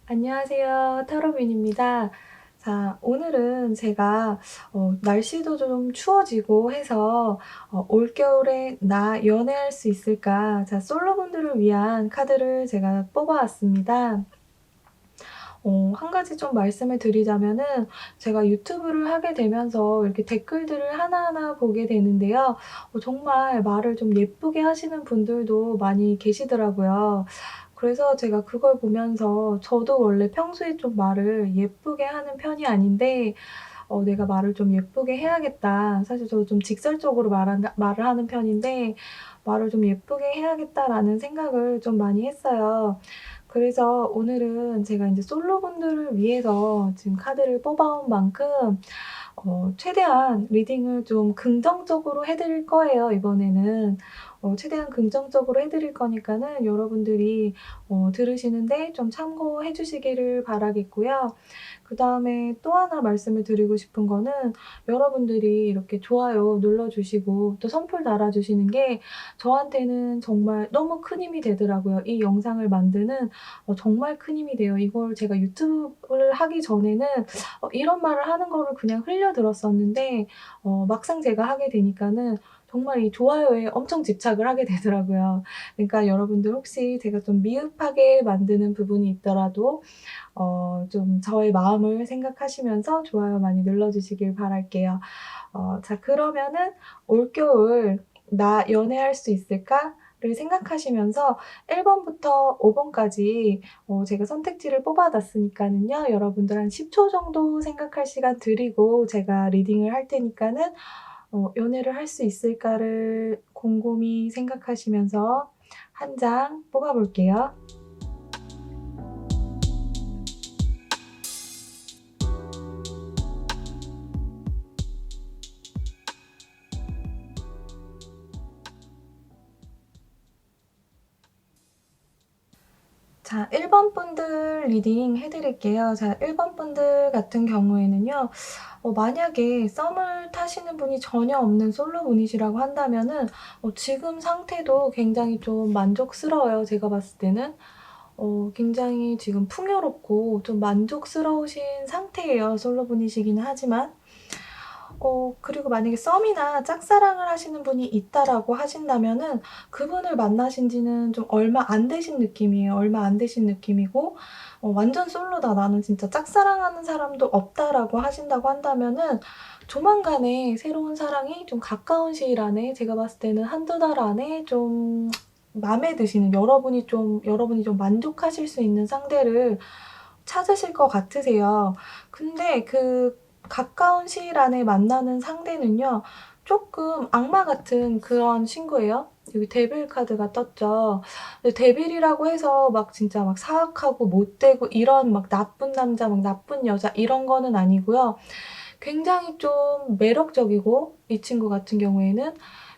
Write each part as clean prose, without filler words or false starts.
안녕하세요. 타로빈입니다. 자, 오늘은 제가 날씨도 좀 추워지고 해서 올겨울에 나 연애할 수 있을까? 자, 솔로분들을 위한 카드를 제가 뽑아왔습니다. 한 가지 좀 말씀을 드리자면은 제가 유튜브를 하게 되면서 이렇게 댓글들을 하나하나 보게 되는데요. 정말 말을 좀 예쁘게 하시는 분들도 많이 계시더라고요. 그래서 제가 그걸 보면서 저도 원래 평소에 좀 말을 예쁘게 하는 편이 아닌데 '내가 말을 좀 예쁘게 해야겠다.' 사실 저도 좀 직설적으로 말을 하는 편인데 '말을 좀 예쁘게 해야겠다.'라는 생각을 좀 많이 했어요. 그래서 오늘은 제가 인제 솔로분들을 위해서 지금 카드를 뽑아 온 만큼 최대한 리딩을 좀 긍정적으로 해 드릴 거예요, 이번에는. 최대한 긍정적으로 해 드릴 거니까는 여러분들이 들으시는데 좀 참고해 주시기를 바라겠고요. 그다음에 또 하나 말씀을 드리고 싶은 거는 여러분들이 이렇게 좋아요 눌러 주시고 또 선풀 달아 주시는 게 저한테는 정말 너무 큰 힘이 되더라고요. 이 영상을 만드는 정말 큰 힘이 돼요. 이걸 제가 유튜브를 하기 전에는 이런 말을 하는 거를 그냥 흘려 들었었는데 막상 제가 하게 되니까는 정말 이 좋아요에 엄청 집착을 하게 되더라고요. 그러니까 여러분들 혹시 제가 좀 미흡하게 만드는 부분이 있더라도 좀 저의 마음을 생각하시면서 좋아요 많이 눌러 주시길 바랄게요. 자, 그러면은 '올겨울 나 연애할 수 있을까?'를 생각하시면서 1 번부터 5 번까지 제가 선택지를 뽑아 놨으니까는요. 여러분들 한 10초 정도 생각할 시간 드리고 제가 리딩을 할 테니까는 '연애를 할 수 있을까?'를 곰곰이 생각하시면서 한 장 뽑아 볼게요. 자, 1번 분들 리딩 해 드릴게요. 자, 1번 분들 같은 경우에는요. 만약에 썸을 타시는 분이 전혀 없는 솔로분이시라고 한다면은 지금 상태도 굉장히 좀 만족스러워요, 제가 봤을 때는. 굉장히 지금 풍요롭고 좀 만족스러우신 상태예요, 솔로분이시기는 하지만. 그리고 만약에 썸이나 짝사랑을 하시는 분이 있다라고 하신다면은 그분을 만나신 지는 좀 얼마 안 되신 느낌이에요. 얼마 안 되신 느낌이고 완전 솔로다. 나는 진짜 짝사랑하는 사람도 없다라고 하신다고 한다면은 조만간에 새로운 사랑이 좀 가까운 시일 안에 제가 봤을 때는 한두 달 안에 좀 마음에 드시는 여러분이 좀 만족하실 수 있는 상대를 찾으실 것 같으세요. 근데 그 가까운 시일 안에 만나는 상대는요. 쪼끔 악마 같은 그런 친구예요. 여기 데빌 카드가 떴죠. 근데 데빌이라고 해서 막 진짜 막 사악하고 못되고 이런 막 나쁜 남자 막 나쁜 여자 이런 거는 아니고요. 굉장히 좀 매력적이고 이 친구 같은 경우에는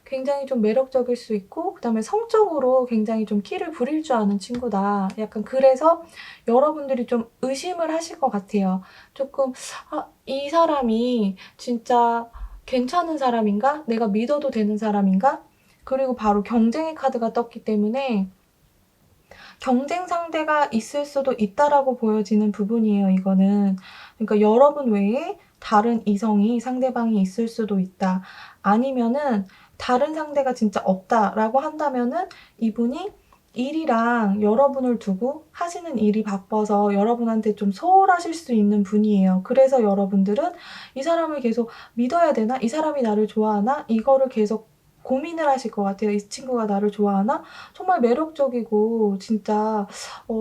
굉장히 좀 매력적일 수 있고 그다음에 성적으로 굉장히 좀 키를 부릴 줄 아는 친구다. 약간 그래서 여러분들이 좀 의심을 하실 것 같아요. 쪼끔 '아, 이 사람이 진짜 괜찮은 사람인가? 내가 믿어도 되는 사람인가?' 그리고 바로 경쟁의 카드가 떴기 때문에 '경쟁 상대가 있을 수도 있다.'라고 보여지는 부분이에요, 이거는. 그러니까 여러분 외에 다른 이성이 상대방이 있을 수도 있다. 아니면은 '다른 상대가 진짜 없다.'라고 한다면은 이분이 일이랑 여러분을 두고 하시는 일이 바빠서 여러분한테 좀 소홀하실 수 있는 분이에요. 그래서 여러분들은 '이 사람을 계속 믿어야 되나? 이 사람이 나를 좋아하나?' 이거를 계속 고민을 하실 것 같아요. '이 친구가 나를 좋아하나?' 정말 매력적이고 진짜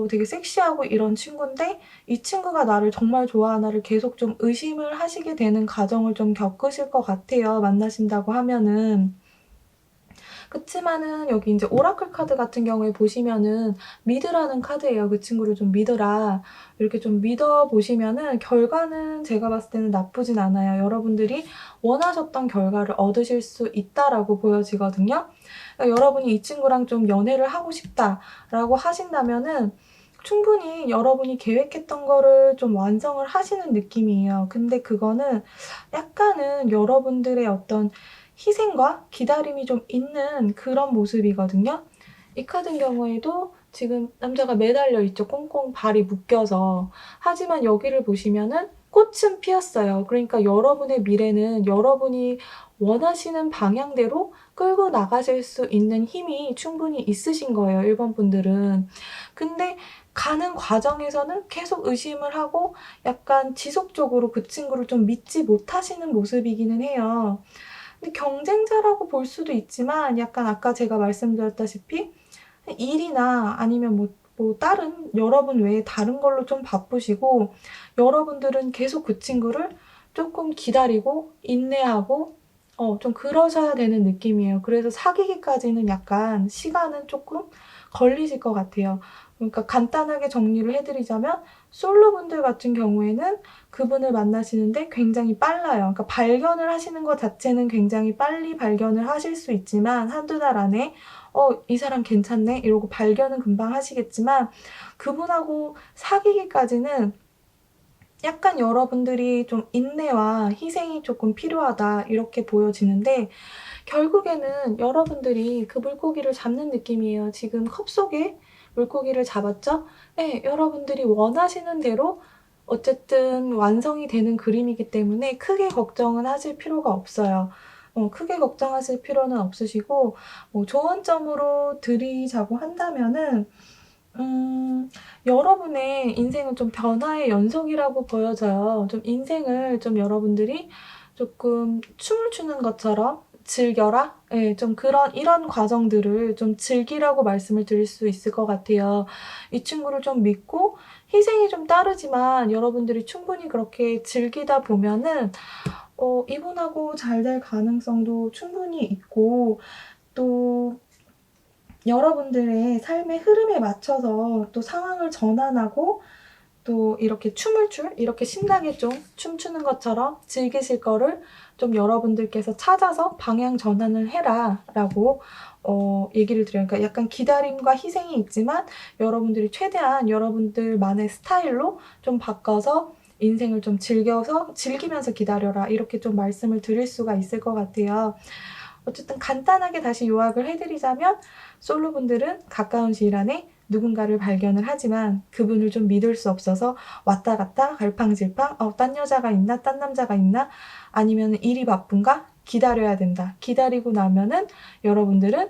되게 섹시하고 이런 친구인데 이 친구가 나를 정말 좋아하나를 계속 좀 의심을 하시게 되는 과정을 좀 겪으실 것 같아요, 만나신다고 하면은. 그치만은 여기 인제 오라클 카드 같은 경우에 보시면은 믿으라는 카드예요. "그 친구를 좀 믿어라." 이렇게 좀 믿어 보시면은 결과는 제가 봤을 때는 나쁘진 않아요. 여러분들이 원하셨던 결과를 얻으실 수 있다라고 보여지거든요. 그러니까 여러분이 '이 친구랑 좀 연애를 하고 싶다.'라고 하신다면은 충분히 여러분이 계획했던 거를 좀 완성을 하시는 느낌이에요. 근데 그거는 약간은 여러분들의 어떤 희생과 기다림이 좀 있는 그런 모습이거든요. 이 카드 경우에도 지금 남자가 매달려 있죠. 꽁꽁 발이 묶여서. 하지만 여기를 보시면은 꽃은 피었어요. 그러니까 여러분의 미래는 여러분이 원하시는 방향대로 끌고 나가실 수 있는 힘이 충분히 있으신 거예요, 1번 분들은. 근데 가는 과정에서는 계속 의심을 하고 약간 지속적으로 그 친구를 좀 믿지 못하시는 모습이기는 해요. 근데 경쟁자라고 볼 수도 있지만 약간 아까 제가 말씀드렸다시피 일이나 아니면 다른 여러분 외에 다른 걸로 좀 바쁘시고 여러분들은 계속 그 친구를 조금 기다리고 인내하고 좀 그러셔야 되는 느낌이에요. 그래서 사귀기까지는 약간 시간은 조금 걸리실 것 같아요. 그러니까 간단하게 정리를 해드리자면 솔로분들 같은 경우에는 그분을 만나시는데 굉장히 빨라요. 그러니까 발견을 하시는 것 자체는 굉장히 빨리 발견을 하실 수 있지만 한두 달 안에 이 사람 괜찮네 이러고 발견은 금방 하시겠지만 그분하고 사귀기까지는 약간 여러분들이 좀 인내와 희생이 조금 필요하다 이렇게 보여지는데 결국에는 여러분들이 그 물고기를 잡는 느낌이에요. 지금 컵 속에 물고기를 잡았죠? 네, 여러분들이 원하시는 대로 어쨌든 완성이 되는 그림이기 때문에 크게 걱정은 하실 필요가 없어요. 크게 걱정하실 필요는 없으시고 좋은 점으로 드리자고 한다면은 여러분의 인생은 좀 변화의 연속이라고 보여져요. 좀 인생을 좀 여러분들이 조금 춤을 추는 것처럼 즐겨라? 예, 좀 이런 과정들을 좀 즐기라고 말씀을 드릴 수 있을 것 같아요. 이 친구를 좀 믿고 희생이 좀 따르지만 여러분들이 충분히 그렇게 즐기다 보면은 이분하고 잘 될 가능성도 충분히 있고 또 여러분들의 삶의 흐름에 맞춰서 또 상황을 전환하고 또 이렇게 이렇게 신나게 좀 춤추는 것처럼 즐기실 거를 좀 여러분들께서 찾아서 방향 전환을 해라 라고 얘기를 드려요. 그러니까 약간 기다림과 희생이 있지만 여러분들이 최대한 여러분들만의 스타일로 좀 바꿔서 인생을 좀 즐기면서 기다려라 이렇게 좀 말씀을 드릴 수가 있을 것 같아요. 어쨌든 간단하게 다시 요약을 해드리자면 솔로분들은 가까운 시일 안에 누군가를 발견을 하지만 그분을 좀 믿을 수 없어서 왔다 갔다 갈팡질팡 딴 여자가 있나 딴 남자가 있나 아니면 일이 바쁜가 기다려야 된다. 기다리고 나면은 여러분들은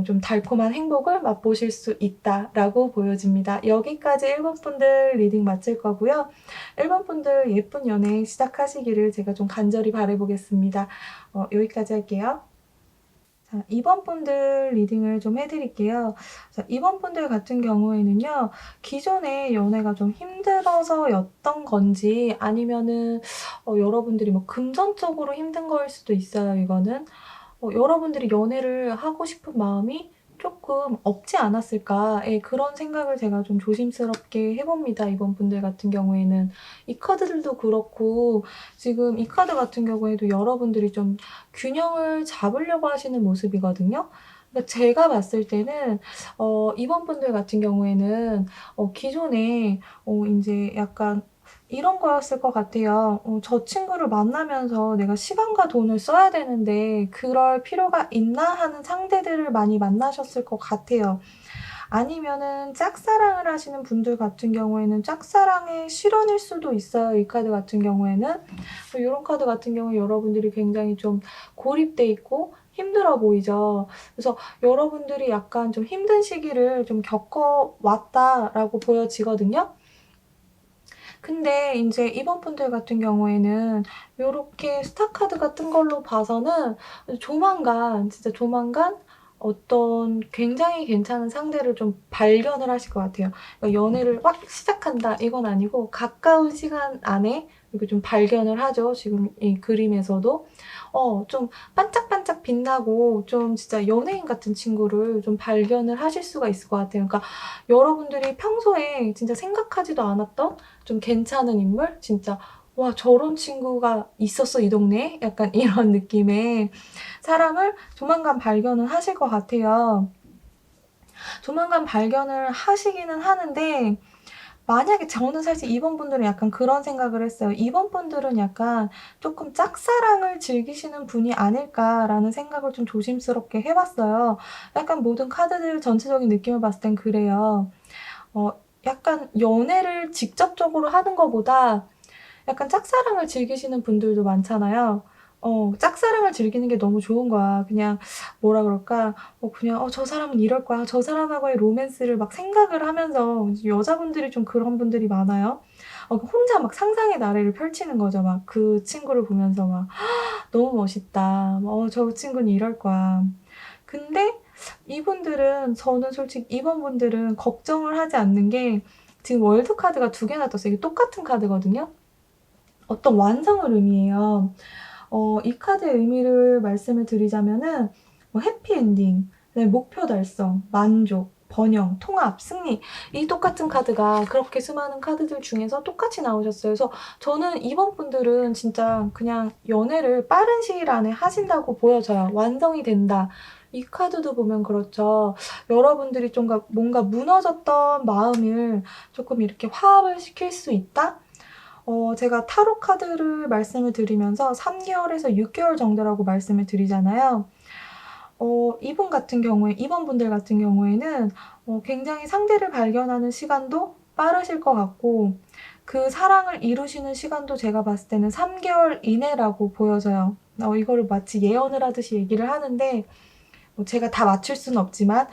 좀 달콤한 행복을 맛보실 수 있다라고 보여집니다. 여기까지 1번 분들 리딩 마칠 거고요. 1번 분들 예쁜 연애 시작하시기를 제가 좀 간절히 바라보겠습니다. 여기까지 할게요. 자, 2번 분들 리딩을 좀 해드릴게요. 자, 2번 분들 같은 경우에는요, 기존의 연애가 좀 힘들어서였던 건지, 아니면은, 여러분들이 뭐 금전적으로 힘든 거일 수도 있어요, 이거는. 여러분들이 연애를 하고 싶은 마음이 조금 없지 않았을까. 예, 그런 생각을 제가 좀 조심스럽게 해봅니다. 이번 분들 같은 경우에는. 이 카드들도 그렇고 지금 이 카드 같은 경우에도 여러분들이 좀 균형을 잡으려고 하시는 모습이거든요. 그러니까 제가 봤을 때는 이번 분들 같은 경우에는 기존에 이제 약간 이런 거였을 것 같아요. 저 친구를 만나면서 내가 시간과 돈을 써야 되는데 그럴 필요가 있나 하는 상대들을 많이 만나셨을 것 같아요. 아니면은 짝사랑을 하시는 분들 같은 경우에는 짝사랑의 실현일 수도 있어요. 이 카드 같은 경우에는. 이런 카드 같은 경우에 여러분들이 굉장히 좀 고립돼 있고 힘들어 보이죠. 그래서 여러분들이 약간 좀 힘든 시기를 좀 겪어왔다라고 보여지거든요. 근데 이제 이번 분들 같은 경우에는 요렇게 스타카드가 뜬 걸로 봐서는 진짜 조만간 어떤 굉장히 괜찮은 상대를 좀 발견을 하실 것 같아요. 그러니까 연애를 확 시작한다 이건 아니고 가까운 시간 안에 이렇게 좀 발견을 하죠. 지금 이 그림에서도. 좀 반짝반짝 빛나고 좀 진짜 연예인 같은 친구를 좀 발견을 하실 수가 있을 것 같아요. 그러니까 여러분들이 평소에 진짜 생각하지도 않았던 좀 괜찮은 인물? 진짜 와 저런 친구가 있었어 이 동네에? 약간 이런 느낌의 사람을 조만간 발견을 하실 것 같아요. 조만간 발견을 하시기는 하는데 만약에 저는 사실 2번 분들은 약간 그런 생각을 했어요. 2번 분들은 약간 조금 '짝사랑을 즐기시는 분이 아닐까.'라는 생각을 좀 조심스럽게 해 봤어요. 약간 모든 카드들 전체적인 느낌을 봤을 땐 그래요. 어 약간 연애를 직접적으로 하는 거보다 약간 짝사랑을 즐기시는 분들도 많잖아요. 짝사랑을 즐기는 게 너무 좋은 거야. 그냥 뭐라 그럴까? 그냥 '저 사람은 이럴 거야.' 저 사람하고의 로맨스를 막 생각을 하면서 여자분들이 좀 그런 분들이 많아요. 혼자 막 상상의 나래를 펼치는 거죠. 막 그 친구를 보면서 막 '너무 멋있다. 저 친구는 이럴 거야.' 근데 이분들은 저는 솔직히 이번 분들은 걱정을 하지 않는 게 지금 월드 카드가 2개나 떴어요. 이게 똑같은 카드거든요. 어떤 완성을 의미해요. 이 카드의 의미를 말씀을 드리자면은 해피엔딩, 그다음에 목표 달성, 만족, 번영, 통합, 승리 이 똑같은 카드가 그렇게 수많은 카드들 중에서 똑같이 나오셨어요. 그래서 저는 이번 분들은 진짜 그냥 연애를 빠른 시일 안에 하신다고 보여져요. 완성이 된다. 이 카드도 보면 그렇죠. 여러분들이 좀 뭔가 무너졌던 마음을 조금 이렇게 화합을 시킬 수 있다? 제가 타로 카드를 말씀을 드리면서 3개월에서 6개월 정도라고 말씀을 드리잖아요. 이분 같은 경우에 이번 분들 같은 경우에는 굉장히 상대를 발견하는 시간도 빠르실 것 같고 그 사랑을 이루시는 시간도 제가 봤을 때는 3개월 이내라고 보여져요. 이거를 마치 예언을 하듯이 얘기를 하는데 제가 다 맞출 수는 없지만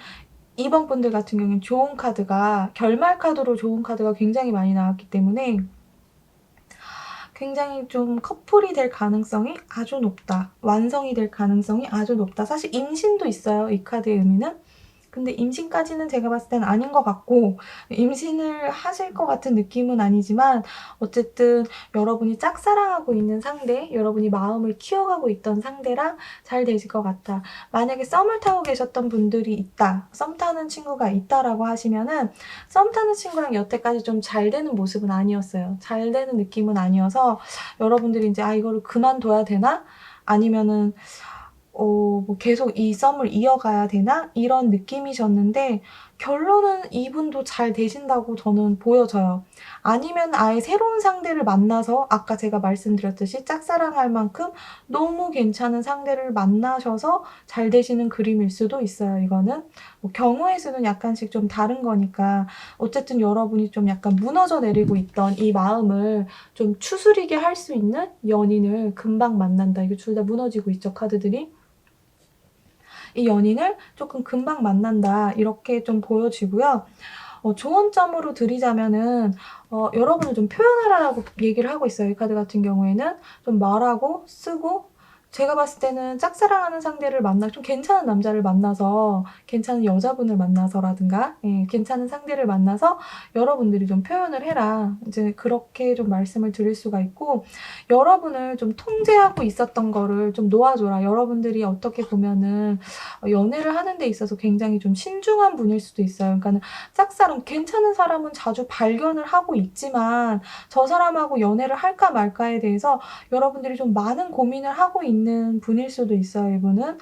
이번 분들 같은 경우에는 좋은 카드가 결말 카드로 좋은 카드가 굉장히 많이 나왔기 때문에 굉장히 좀 커플이 될 가능성이 아주 높다. 완성이 될 가능성이 아주 높다. 사실 임신도 있어요, 이 카드의 의미는. 근데 임신까지는 제가 봤을 때는 아닌 것 같고 임신을 하실 것 같은 느낌은 아니지만 어쨌든 여러분이 짝사랑하고 있는 상대, 여러분이 마음을 키워가고 있던 상대랑 잘 되실 것 같다. 만약에 썸을 타고 계셨던 분들이 있다, 썸 타는 친구가 있다라고 하시면은 썸 타는 친구랑 여태까지 좀 잘 되는 모습은 아니었어요. 잘 되는 느낌은 아니어서 여러분들이 이제 '아 이거를 그만둬야 되나?' 아니면은 계속 이 썸을 이어가야 되나? 이런 느낌이셨는데 결론은 이분도 잘 되신다고 저는 보여져요. 아니면 아예 새로운 상대를 만나서 아까 제가 말씀드렸듯이 짝사랑할 만큼 너무 괜찮은 상대를 만나셔서 잘 되시는 그림일 수도 있어요, 이거는. 경우의 수는 약간씩 좀 다른 거니까 어쨌든 여러분이 좀 약간 무너져 내리고 있던 이 마음을 좀 추스리게 할 수 있는 연인을 금방 만난다. 이게 둘 다 무너지고 있죠, 카드들이. 이 연인을 조금 금방 만난다 이렇게 좀 보여지고요. 조언점으로 드리자면은 여러분을 좀 표현하라고 얘기를 하고 있어요. 이 카드 같은 경우에는 좀 말하고 쓰고 제가 봤을 때는 짝사랑하는 상대를 좀 괜찮은 남자를 만나서 괜찮은 여자분을 만나서라든가 괜찮은 상대를 만나서 여러분들이 좀 표현을 해라. 이제 그렇게 좀 말씀을 드릴 수가 있고 여러분을 좀 통제하고 있었던 거를 좀 놓아줘라. 여러분들이 어떻게 보면은 연애를 하는 데 있어서 굉장히 좀 신중한 분일 수도 있어요. 그러니까는 짝사랑 괜찮은 사람은 자주 발견을 하고 있지만 저 사람하고 연애를 할까 말까에 대해서 여러분들이 좀 많은 고민을 하고 있는 분일 수도 있어요, 이분은.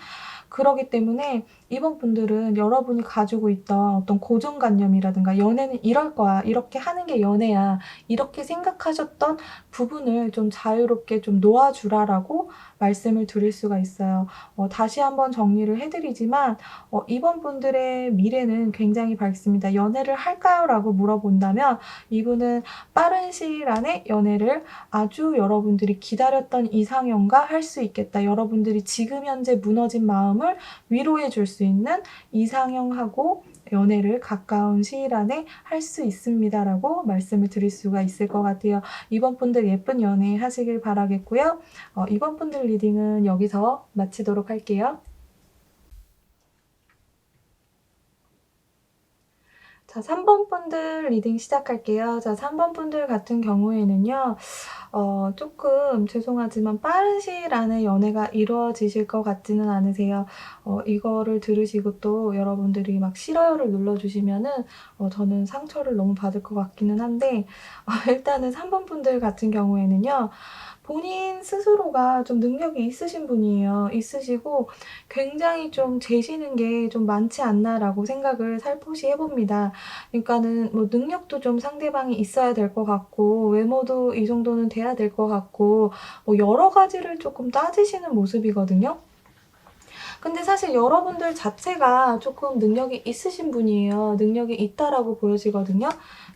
그러기 때문에 이번 분들은 여러분이 가지고 있던 어떤 고정관념이라든가 '연애는 이럴 거야. 이렇게 하는 게 연애야.' 이렇게 생각하셨던 부분을 좀 자유롭게 좀 놓아주라라고 말씀을 드릴 수가 있어요. 다시 한번 정리를 해 드리지만 이번 분들의 미래는 굉장히 밝습니다. "연애를 할까요?" 라고 물어본다면 이분은 빠른 시일 안에 연애를 아주 여러분들이 기다렸던 이상형과 할 수 있겠다. 여러분들이 지금 현재 무너진 마음을 위로해 줄 수 있는 이상형하고 연애를 가까운 시일 안에 할 수 있습니다라고 말씀을 드릴 수가 있을 것 같아요. 이번 분들 예쁜 연애 하시길 바라겠고요. 이번 분들 리딩은 여기서 마치도록 할게요. 자, 3번 분들 리딩 시작할게요. 자, 3번 분들 같은 경우에는요. 쪼끔 죄송하지만 빠른 시일 안에 연애가 이루어지실 것 같지는 않으세요. 이거를 들으시고 또 여러분들이 막 싫어요를 눌러주시면은 저는 상처를 너무 받을 것 같기는 한데 일단은 3번 분들 같은 경우에는요. 본인 스스로가 좀 능력이 있으신 분이에요. 있으시고 굉장히 좀 재시는 게 좀 많지 않나라고 생각을 살포시 해 봅니다. 그러니까는 뭐 능력도 좀 상대방이 있어야 될 것 같고 외모도 이 정도는 돼야 될 것 같고 뭐 여러 가지를 조금 따지시는 모습이거든요. 근데 사실 여러분들 자체가 조금 능력이 있으신 분이에요. 능력이 있다라고 보여지거든요.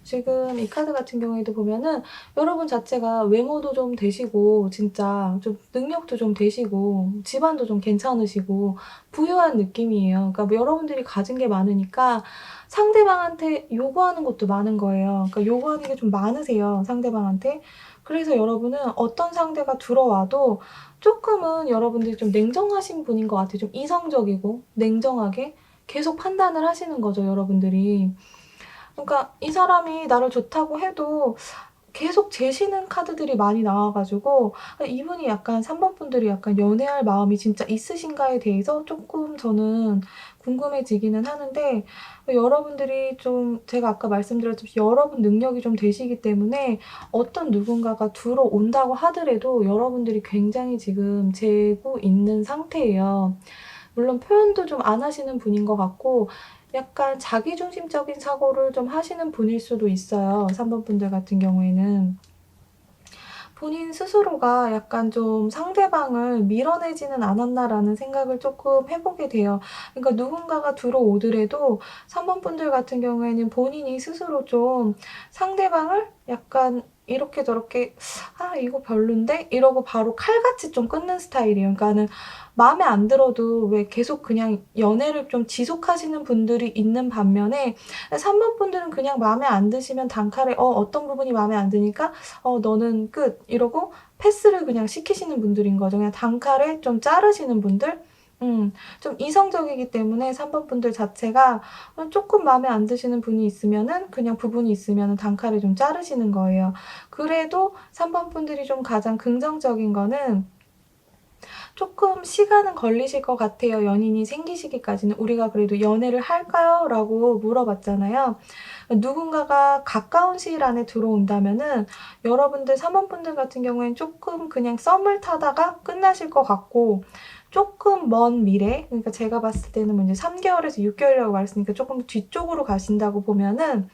지금 이 카드 같은 경우에도 보면은 여러분 자체가 외모도 좀 되시고 진짜 좀 능력도 좀 되시고 집안도 좀 괜찮으시고 부유한 느낌이에요. 그러니까 뭐 여러분들이 가진 게 많으니까 상대방한테 요구하는 것도 많은 거예요. 그러니까 요구하는 게 좀 많으세요, 상대방한테. 그래서 여러분은 어떤 상대가 들어와도 쪼끔은 여러분들이 좀 냉정하신 분인 것 같아요. 좀 이성적이고 냉정하게 계속 판단을 하시는 거죠, 여러분들이. 그러니까 이 사람이 나를 좋다고 해도 계속 재시는 카드들이 많이 나와 가지고 이분이 약간 3번 분들이 약간 연애할 마음이 진짜 있으신가에 대해서 쪼끔 저는 궁금해지기는 하는데 여러분들이 좀 제가 아까 말씀드렸듯이 여러분 능력이 좀 되시기 때문에 어떤 누군가가 들어온다고 하더라도 여러분들이 굉장히 지금 재고 있는 상태예요. 물론 표현도 좀 안 하시는 분인 것 같고 약간 자기중심적인 사고를 좀 하시는 분일 수도 있어요, 3번 분들 같은 경우에는. 본인 스스로가 약간 좀 '상대방을 밀어내지는 않았나.'라는 생각을 쪼끔 해 보게 돼요. 그러니까 누군가가 들어오더라도 3번 분들 같은 경우에는 본인이 스스로 좀 상대방을 약간 이렇게 저렇게 '아 이거 별론데?' 이러고 바로 칼같이 좀 끊는 스타일이에요. 그러니까는 마음에 안 들어도 왜 계속 그냥 연애를 좀 지속하시는 분들이 있는 반면에 3번 분들은 그냥 마음에 안 드시면 단칼에 어떤 부분이 마음에 안 드니까 너는 끝." 이러고 패스를 그냥 시키시는 분들인 거죠. 그냥 단칼에 좀 자르시는 분들? 좀 이성적이기 때문에 3번 분들 자체가 쪼끔 마음에 안 드시는 분이 있으면은 그냥 부분이 있으면은 단칼에 좀 자르시는 거예요. 그래도 3번 분들이 좀 가장 긍정적인 거는 조금 시간은 걸리실 것 같아요, 연인이 생기시기까지는. "우리가 그래도 연애를 할까요?" 라고 물어봤잖아요. 누군가가 가까운 시일 안에 들어온다면은 여러분들 3 원분들 같은 경우에는 쪼끔 그냥 썸을 타다가 끝나실 것 같고 쪼끔 먼 미래 그러니까 제가 봤을 때는 뭐 이제 3 개월에서 6 개월이라고 말했으니까 쪼끔 뒤쪽으로 가신다고 보면은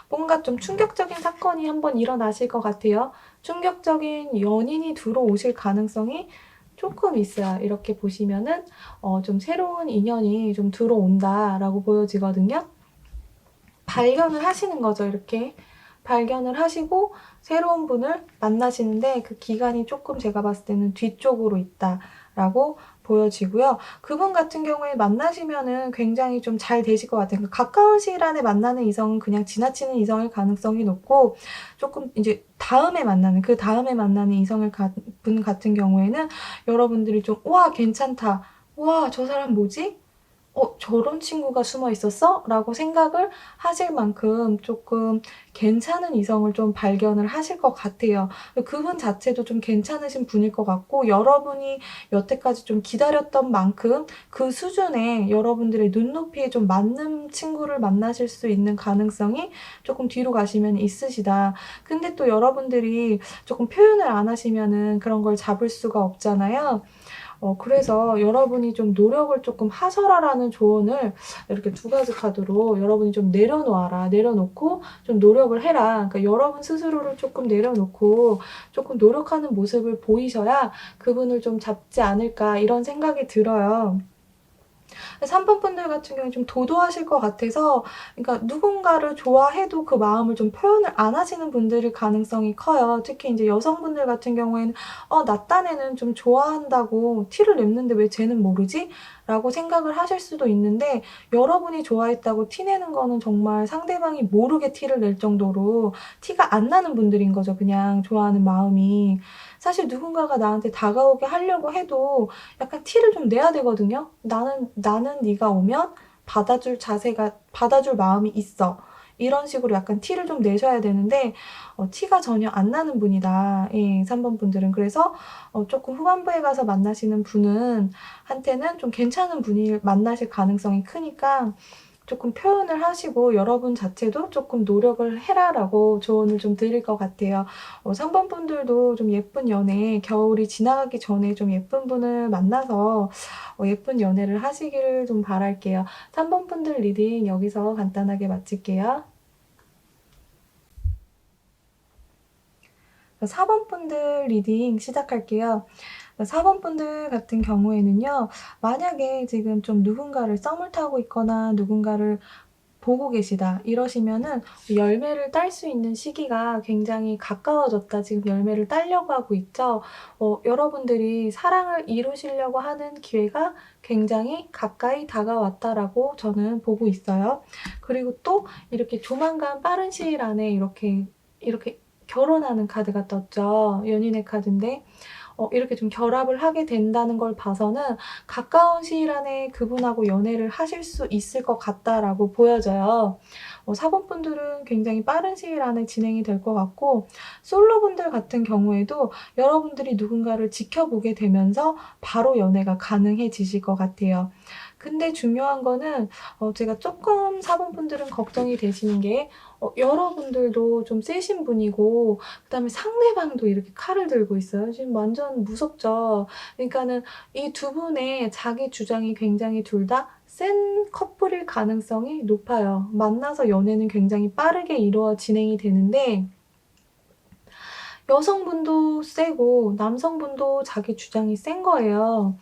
뭔가 좀 충격적인 사건이 한번 일어나실 것 같아요. 충격적인 연인이 들어오실 가능성이 쪼끔 있어요. 이렇게 보시면은 좀 '새로운 인연이 좀 들어온다.'라고 보여지거든요. 발견을 하시는 거죠, 이렇게. 발견을 하시고 새로운 분을 만나시는데 그 기간이 쪼끔 제가 봤을 때는 뒤쪽으로 있다라고 보여지고요. 그분 같은 경우에 만나시면은 굉장히 좀 잘 되실 것 같아요. 그러니까 가까운 시일 안에 만나는 이성은 그냥 지나치는 이성일 가능성이 높고 쪼끔 인제 다음에 만나는 그다음에 만나는 이성을 분 같은 경우에는 여러분들이 좀 '우와 괜찮다. 우와 저 사람 뭐지? 저런 친구가 숨어 있었어?' 라고 생각을 하실 만큼 쪼끔 괜찮은 이성을 좀 발견을 하실 것 같아요. 그분 자체도 좀 괜찮으신 분일 것 같고 여러분이 여태까지 좀 기다렸던 만큼 그 수준의 여러분들의 눈높이에 좀 맞는 친구를 만나실 수 있는 가능성이 쪼끔 뒤로 가시면 있으시다. 근데 또 여러분들이 쪼끔 표현을 안 하시면은 그런 걸 잡을 수가 없잖아요. 그래서 여러분이 좀 "노력을 쪼끔 하셔라."라는 조언을 이렇게 두 가지 카드로 "여러분이 좀 내려놓아라. 내려놓고 좀 노력을 해라." 그러니까 여러분 스스로를 쪼끔 내려놓고 쪼끔 노력하는 모습을 보이셔야 '그분을 좀 잡지 않을까.' 이런 생각이 들어요. 3번 분들 같은 경우는 좀 도도하실 것 같아서 그러니까 누군가를 좋아해도 그 마음을 좀 표현을 안 하시는 분들일 가능성이 커요. 특히 인제 여성분들 같은 경우에는 '나 딴 애는 좀 좋아한다고 티를 냈는데 왜 쟤는 모르지?' 라고 생각을 하실 수도 있는데 여러분이 좋아했다고 티 내는 거는 정말 상대방이 모르게 티를 낼 정도로 티가 안 나는 분들인 거죠, 그냥 좋아하는 마음이. 사실 누군가가 나한테 다가오게 하려고 해도 약간 티를 좀 내야 되거든요. 나는 네가 오면 받아줄 마음이 있어. 이런 식으로 약간 티를 좀 내셔야 되는데 티가 전혀 안 나는 분이다. 예 3번 분들은. 그래서 쪼끔 후반부에 가서 만나시는 분은 한테는 좀 괜찮은 분을 만나실 가능성이 크니까 조금 표현을 하시고 여러분 자체도 조금 노력을 해라라고 조언을 좀 드릴 것 같아요. 3번 분들도 좀 예쁜 연애, 겨울이 지나가기 전에 좀 예쁜 분을 만나서 예쁜 연애를 하시기를 좀 바랄게요. 3번 분들 리딩 여기서 간단하게 마칠게요. 4번 분들 리딩 시작할게요. 4번 분들 같은 경우에는요. 만약에 지금 좀 누군가를 썸을 타고 있거나 누군가를 보고 계시다 이러시면은 열매를 딸 수 있는 시기가 굉장히 가까워졌다. 지금 열매를 따려고 하고 있죠. 여러분들이 사랑을 이루시려고 하는 기회가 굉장히 가까이 다가왔다라고 저는 보고 있어요. 그리고 또 이렇게 조만간 빠른 시일 안에 이렇게 결혼하는 카드가 떴죠. 연인의 카드인데 이렇게 좀 결합을 하게 된다는 걸 봐서는 가까운 시일 안에 그분하고 연애를 하실 수 있을 것 같다라고 보여져요. 4번 분들은 굉장히 빠른 시일 안에 진행이 될 것 같고, 솔로분들 같은 경우에도 여러분들이 누군가를 지켜보게 되면서 바로 연애가 가능해지실 것 같아요. 근데 중요한 거는 제가 조금 4번 분들은 걱정이 되시는 게 여러분들도 좀 세신 분이고 그다음에 상대방도 이렇게 칼을 들고 있어요. 지금 완전 무섭죠. 그러니까는 이 두 분의 자기 주장이 굉장히 둘 다 센 커플일 가능성이 높아요. 만나서 연애는 굉장히 빠르게 진행이 되는데 여성분도 세고 남성분도 자기 주장이 센 거예요.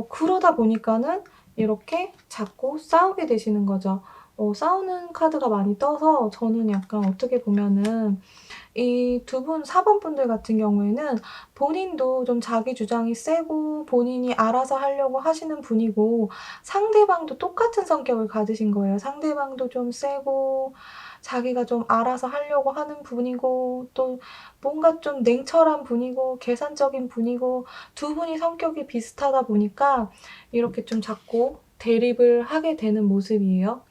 그러다 보니까는 이렇게 자꾸 싸우게 되시는 거죠. 싸우는 카드가 많이 떠서 저는 약간 어떻게 보면은 이 두 분 4번 분들 같은 경우에는 본인도 좀 자기 주장이 세고 본인이 알아서 하려고 하시는 분이고 상대방도 똑같은 성격을 가지신 거예요. 상대방도 좀 세고 자기가 좀 알아서 하려고 하는 분이고 또 뭔가 좀 냉철한 분이고 계산적인 분이고 두 분이 성격이 비슷하다 보니까 이렇게 좀 자꾸 대립을 하게 되는 모습이에요.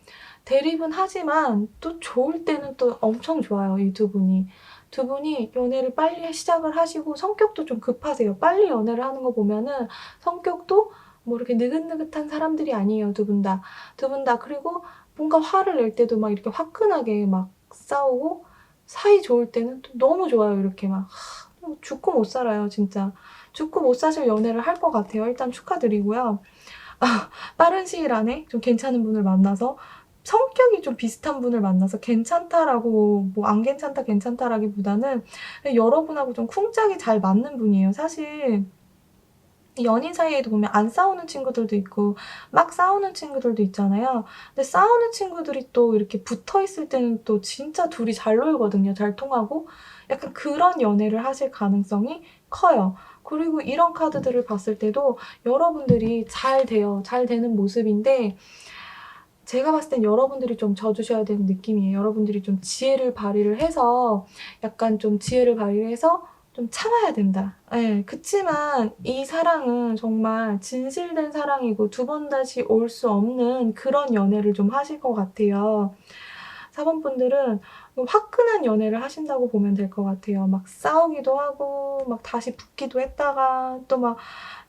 대립은 하지만 또 좋을 때는 또 엄청 좋아요, 이 두 분이. 두 분이 연애를 빨리 시작을 하시고 성격도 좀 급하세요. 빨리 연애를 하는 거 보면은 성격도 뭐 이렇게 느긋느긋한 사람들이 아니에요, 두 분 다. 두 분 다. 그리고 뭔가 화를 낼 때도 막 이렇게 화끈하게 막 싸우고 사이 좋을 때는 또 너무 좋아요, 이렇게 막. 죽고 못 살아요, 진짜. 죽고 못 사실 연애를 할 것 같아요. 일단 축하드리고요. 빠른 시일 안에 좀 괜찮은 분을 만나서 성격이 좀 비슷한 분을 만나서 괜찮다라고 뭐 안 괜찮다 괜찮다라기보다는 여러분하고 좀 쿵짝이 잘 맞는 분이에요. 사실 연인 사이에도 보면 안 싸우는 친구들도 있고 막 싸우는 친구들도 있잖아요. 근데 싸우는 친구들이 또 이렇게 붙어 있을 때는 또 진짜 둘이 잘 놀거든요. 잘 통하고 약간 그런 연애를 하실 가능성이 커요. 그리고 이런 카드들을 봤을 때도 여러분들이 잘 돼요. 잘 되는 모습인데 제가 봤을 땐 여러분들이 좀 져주셔야 되는 느낌이에요. 여러분들이 좀 지혜를 발휘를 해서 약간 좀 지혜를 발휘를 해서 좀 참아야 된다. 예. 그치만 이 사랑은 정말 진실된 사랑이고 두 번 다시 올 수 없는 그런 연애를 좀 하실 것 같아요. 4번 분들은 화끈한 연애를 하신다고 보면 될 것 같아요. 막 싸우기도 하고 막 다시 붙기도 했다가 또 막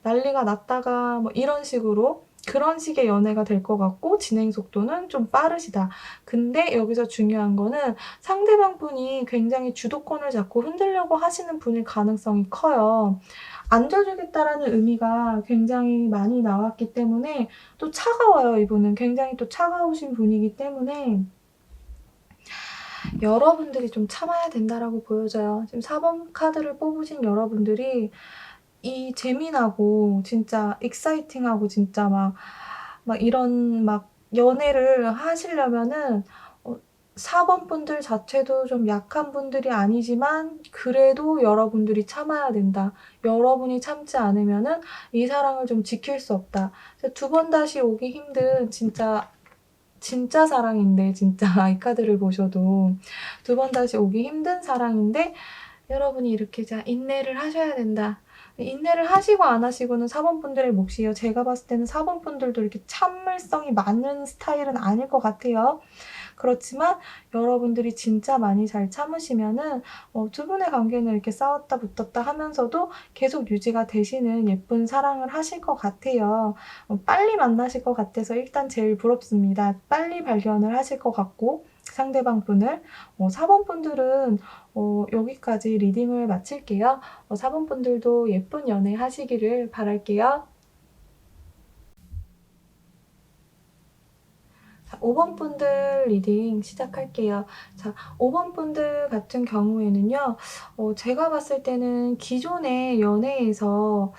난리가 났다가 뭐 이런 식으로 그런 식의 연애가 될 것 같고 진행 속도는 좀 빠르시다. 근데 여기서 중요한 거는 상대방 분이 굉장히 주도권을 잡고 흔들려고 하시는 분일 가능성이 커요. 안져주겠다라는 의미가 굉장히 많이 나왔기 때문에 또 차가워요, 이분은. 굉장히 또 차가우신 분이기 때문에 여러분들이 좀 참아야 된다라고 보여져요. 지금 4번 카드를 뽑으신 여러분들이 이 재미나고 진짜 익사이팅하고 진짜 막 이런 막 연애를 하시려면은 4번 분들 자체도 좀 약한 분들이 아니지만 그래도 여러분들이 참아야 된다. 여러분이 참지 않으면은 이 사랑을 좀 지킬 수 없다. 두 번 다시 오기 힘든 진짜 사랑인데 진짜 이 카드를 보셔도 두 번 다시 오기 힘든 사랑인데 여러분이 이렇게 자 인내를 하셔야 된다. 인내를 하시고 안 하시고는 4번 분들의 몫이에요. 제가 봤을 때는 4번 분들도 이렇게 참을성이 많은 스타일은 아닐 것 같아요. 그렇지만 여러분들이 진짜 많이 잘 참으시면은 두 분의 관계는 이렇게 싸웠다 붙었다 하면서도 계속 유지가 되시는 예쁜 사랑을 하실 것 같아요. 빨리 만나실 것 같아서 일단 제일 부럽습니다. 빨리 발견을 하실 것 같고 상대방 분을. 4번 분들은 여기까지 리딩을 마칠게요. 4번 분들도 예쁜 연애 하시기를 바랄게요. 5번 분들 리딩 시작할게요. 자, 5번 분들 같은 경우에는요, 제가 봤을 때는 기존의 연애에서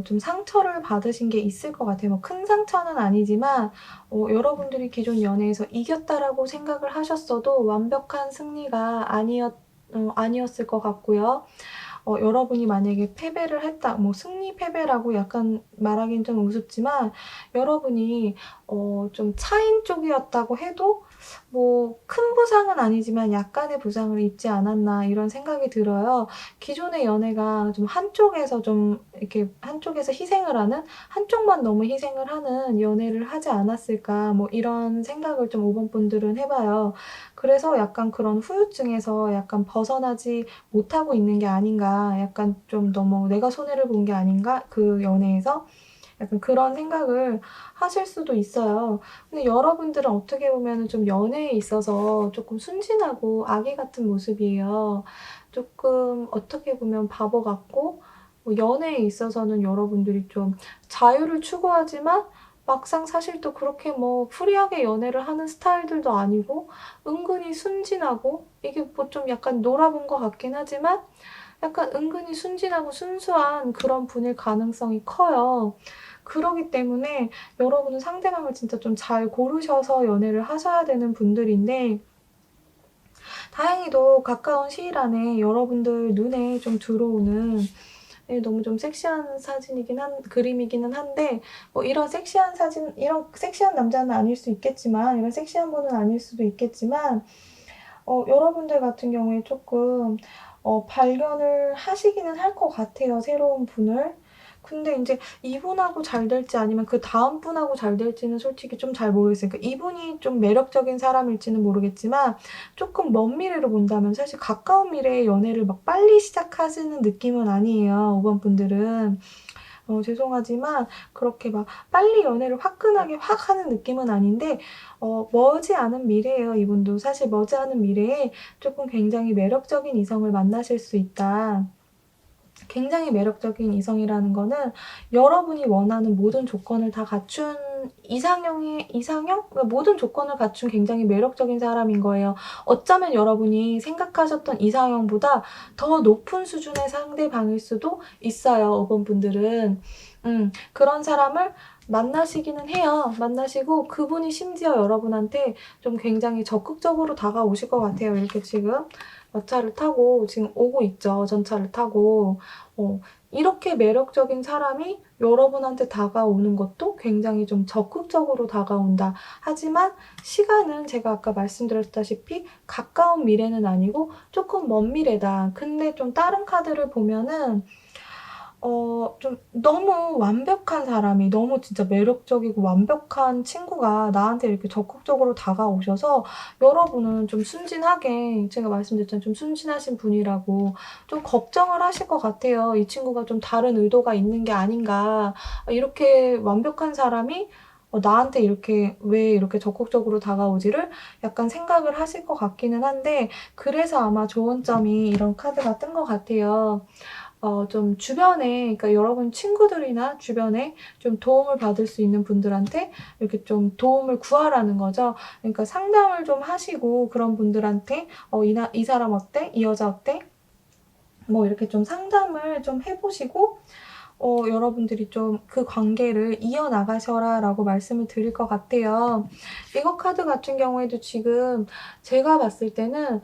좀 상처를 받으신 게 있을 것 같아요. 뭐 큰 상처는 아니지만, 여러분들이 기존 연애에서 이겼다라고 생각을 하셨어도 완벽한 승리가 아니었을 것 같고요. 여러분이 만약에 패배를 했다, 뭐 승리 패배라고 약간 말하기는 좀 우습지만, 여러분이 좀 차인 쪽이었다고 해도 뭐 큰 부상은 아니지만 약간의 부상을 입지 않았나 이런 생각이 들어요. 기존의 연애가 좀 한쪽에서 좀 이렇게 한쪽에서 희생을 하는, 한쪽만 너무 희생을 하는 연애를 하지 않았을까, 뭐 이런 생각을 좀 5번 분들은 해 봐요. 그래서 약간 그런 후유증에서 약간 벗어나지 못하고 있는 게 아닌가, 약간 좀 너무 '내가 손해를 본 게 아닌가? 그 연애에서?' 약간 그런 생각을 하실 수도 있어요. 근데 여러분들은 어떻게 보면은 좀 연애에 있어서 쪼끔 순진하고 아기 같은 모습이에요. 쪼끔 어떻게 보면 바보 같고, 뭐 연애에 있어서는 여러분들이 좀 자유를 추구하지만 막상 사실 또 그렇게 뭐 프리하게 연애를 하는 스타일들도 아니고, 은근히 순진하고, 이게 뭐 좀 약간 놀아본 것 같긴 하지만 약간 은근히 순진하고 순수한 그런 분일 가능성이 커요. 그러기 때문에 여러분은 상대방을 진짜 좀 잘 고르셔서 연애를 하셔야 되는 분들인데, 다행히도 가까운 시일 안에 여러분들 눈에 좀 들어오는, 너무 좀 섹시한 그림이기는 한데, 뭐 이런 섹시한 사진, 이런 섹시한 남자는 아닐 수 있겠지만, 이런 섹시한 분은 아닐 수도 있겠지만, 여러분들 같은 경우에 쪼끔 발견을 하시기는 할 것 같아요, 새로운 분을. 근데 인제 이분하고 잘 될지 아니면 그다음 분하고 잘 될지는 솔직히 좀 잘 모르겠어요. 그러니까 이분이 좀 매력적인 사람일지는 모르겠지만, 쪼끔 먼 미래로 본다면 사실 가까운 미래에 연애를 막 빨리 시작하시는 느낌은 아니에요, 5번 분들은. 죄송하지만 그렇게 막 빨리 연애를 화끈하게 확 하는 느낌은 아닌데, 머지않은 미래예요, 이분도. 사실 머지않은 미래에 쪼끔 굉장히 매력적인 이성을 만나실 수 있다. 굉장히 매력적인 이성이라는 거는 여러분이 원하는 모든 조건을 다 갖춘 이상형? 그러니까 모든 조건을 갖춘 굉장히 매력적인 사람인 거예요. 어쩌면 여러분이 생각하셨던 이상형보다 더 높은 수준의 상대방일 수도 있어요, 5번 분들은. 그런 사람을 만나시기는 해요. 만나시고 그분이 심지어 여러분한테 좀 굉장히 적극적으로 다가오실 것 같아요. 이렇게 지금 마차를 타고 지금 오고 있죠, 전차를 타고. 이렇게 매력적인 사람이 여러분한테 다가오는 것도 굉장히 좀 적극적으로 다가온다. 하지만 시간은 제가 아까 말씀드렸다시피 가까운 미래는 아니고 쪼끔 먼 미래다. 근데 좀 다른 카드를 보면은 좀 너무 완벽한 사람이, 너무 진짜 매력적이고 완벽한 친구가 나한테 이렇게 적극적으로 다가오셔서 여러분은 좀 순진하게, 제가 말씀드렸잖아요, 좀 순진하신 분이라고 좀 걱정을 하실 것 같아요. '이 친구가 좀 다른 의도가 있는 게 아닌가. 이렇게 완벽한 사람이 나한테 이렇게 왜 이렇게 적극적으로 다가오지?'를 약간 생각을 하실 것 같기는 한데, 그래서 아마 좋은 점이 이런 카드가 뜬 것 같아요. 좀 주변에, 그러니까 여러분 친구들이나 주변에 좀 도움을 받을 수 있는 분들한테 이렇게 좀 도움을 구하라는 거죠. 그러니까 상담을 좀 하시고 그런 분들한테 이 사람 어때? 이 여자 어때? 뭐 이렇게 좀 상담을 좀 해 보시고 여러분들이 좀 "그 관계를 이어나가셔라."라고 말씀을 드릴 것 같아요. 이거 카드 같은 경우에도 지금 제가 봤을 때는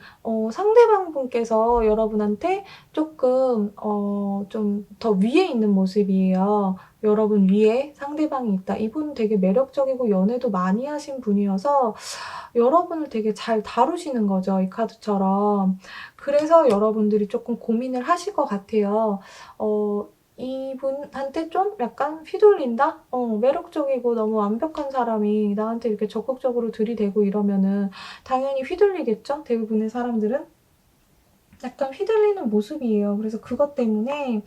상대방 분께서 여러분한테 쪼끔 좀 더 위에 있는 모습이에요. 여러분 위에 상대방이 있다. 이분 되게 매력적이고 연애도 많이 하신 분이어서 여러분을 되게 잘 다루시는 거죠, 이 카드처럼. 그래서 여러분들이 쪼끔 고민을 하실 것 같아요. 이분한테 좀 약간 휘둘린다? 매력적이고 너무 완벽한 사람이 나한테 이렇게 적극적으로 들이대고 이러면은 당연히 휘둘리겠죠? 대부분의 사람들은. 약간 휘둘리는 모습이에요. 그래서 그것 때문에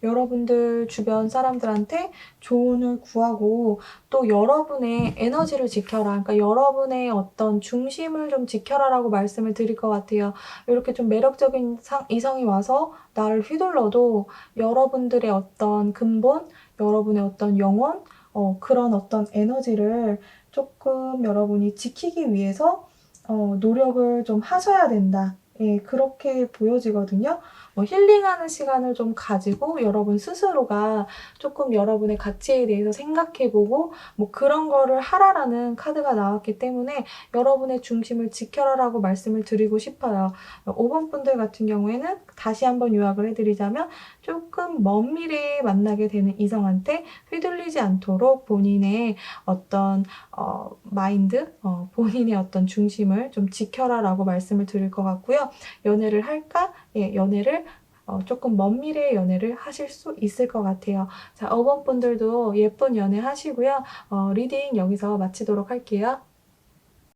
여러분들 주변 사람들한테 조언을 구하고 또 여러분의 에너지를 지켜라. 그러니까 여러분의 어떤 중심을 좀 지켜라라고 말씀을 드릴 것 같아요. 이렇게 좀 매력적인 이성이 와서 나를 휘둘러도 여러분들의 어떤 근본, 여러분의 어떤 영혼, 그런 어떤 에너지를 조금 여러분이 지키기 위해서 노력을 좀 하셔야 된다. 예, 그렇게 보여지거든요. 힐링하는 시간을 좀 가지고 여러분 스스로가 조금 여러분의 가치에 대해서 생각해보고 뭐 그런 거를 하라라는 카드가 나왔기 때문에 여러분의 중심을 지켜라라고 말씀을 드리고 싶어요. 5번 분들 같은 경우에는 다시 한번 요약을 해드리자면 조금 먼 미래에 만나게 되는 이성한테 휘둘리지 않도록 본인의 어떤 마인드, 본인의 어떤 중심을 좀 지켜라라고 말씀을 드릴 것 같고요. 연애를 할까? 예, 연애를 조금 먼 미래의 연애를 하실 수 있을 것 같아요. 자, 5번 분들도 예쁜 연애 하시고요. 리딩 여기서 마치도록 할게요.